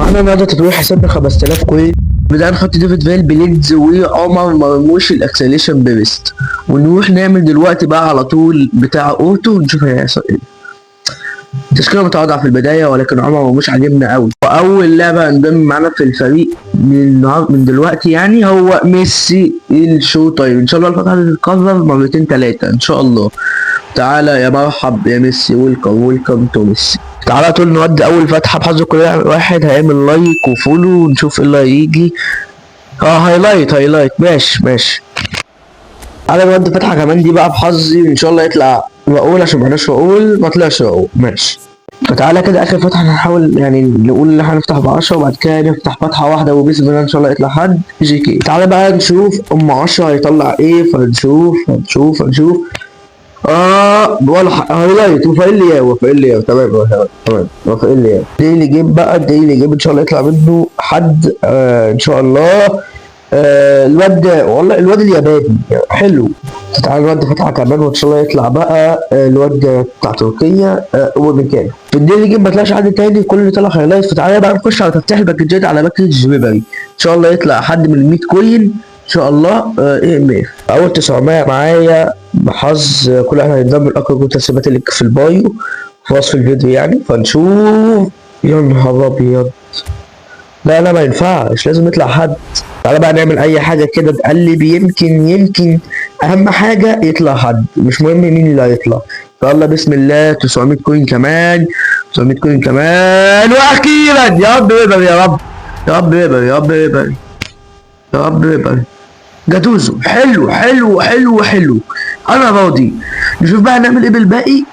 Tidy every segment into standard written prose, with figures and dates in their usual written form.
معانا النهارده تطوير حسابنا 5000 كوين. بدأنا نحط ديفيد فيل بليدز وعمر مرموش الاكسليشن بيست، ونروح نعمل دلوقتي بقى على طول بتاع اوتو ونشوف هيحصل ايه. تشكيلة متواضعة في البداية، ولكن عمر مرموش عاجبنا قوي. وأول لاعب هينضم معانا في الفريق من دلوقتي يعني هو ميسي الشو تايم. إن شاء الله الفترة دي تتكرر مرتين تلاتة إن شاء الله. تعالى يا مرحب يا ميسي، ويلكم تو ميسي. تعالى طول نودي اول فتحه بحظ كل واحد هيعمل لايك وفولو ونشوف ايه اللي هيجي. هايلايت ماشي. تعالى نودي فتحه كمان دي بقى بحظي ان شاء الله يطلع رؤول، عشان معناش رؤول ما طلعش رؤول ماشي. فتعالى كده اخر فتحه هنحاول يعني نقول ان احنا نفتح ب10 وبعد كده نفتح فتحه واحده وباذن الله ان شاء الله يطلع حد جي كي. تعالى بقى نشوف 10 هيطلع ايه، فنشوف. ولا هايلايت وفائل لياو تمام وفائل لياو. ديلي جيم بقى، الديلي جيم ان شاء الله يطلع منه حد ان شاء الله. الواد والله الواد الياباني حلو. تعالى نودي فتحه كمان وان شاء الله يطلع بقى الواد بتاع تركيا ومكان. في الديلي جيم ما طلعش حد تاني، كل اللي طلع هايلايت. فتعالى بقى نخش على تفتح الباكجات على باكج ريبري ان شاء الله يطلع حد من ال 100 كوين ان شاء الله. اي ام اف اول 900 معايا بحظ. كل واحد هينضم لاقرب التسريبات اللي في البايو في وصف الفيديو يعني، فنشوف. يا نهار ابيض، لا ما ينفعش، لازم يطلع حد. تعالى بقى نعمل اي حاجه كده نقلب، يمكن اهم حاجه يطلع حد، مش مهم مين اللي هيطلع. يلا بسم الله. 900 كوين كمان واخيرا يا رب يقبل يا رب يقبل جاتوزو. حلو انا راضي. نشوف بقى هنعمل ايه بالباقي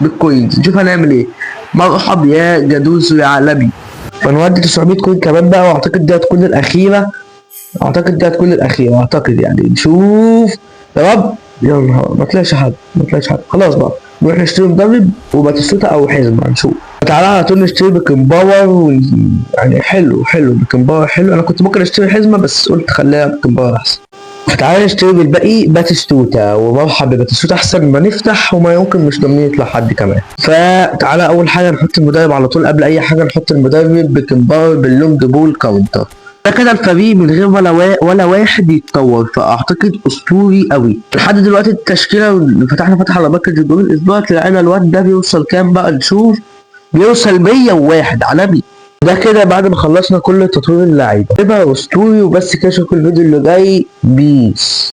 بالكوينز، نشوف هنعمل ايه. مرحب يا جاتوزو يا عالمي. فنودي 900 كوين كمان بقى، واعتقد دي هتكون الاخيره. اعتقد يعني. نشوف يا رب. يا نهار ما طلعش حد خلاص بقى نروح نشتري مدرب وباتيستوتا او حزمه نشوف. تعالى على طول نشتري بيكن باور يعني حلو بيكن باور حلو. انا كنت ممكن اشتري حزمه بس قلت خليها بيكن باور احسن. فتعالى نشتري بالباقي باتيستوتا، ومرحب بباتيستوتا احسن ما نفتح وما يمكن مش ضامنين يطلع حد كمان. فتعالى اول حاجه نحط المدرب على طول، قبل اي حاجه نحط المدرب بيكن باور باللونج بول كاونتر. ده كده الفريق من غير ولا واحد يتطور، فاعتقد اسطوري قوي. لحد دلوقتي التشكيله اللي فتحنا على باكج الدور الاسبوع طلعنا الواد ده بيوصل كام بقى نشوف. بيوصل 101 عالمي. ده كده بعد ما خلصنا كل تطوير اللعيبه. يبقى اسطوري وبس كده. اشوفكم الفيديو اللي جاي. بيس.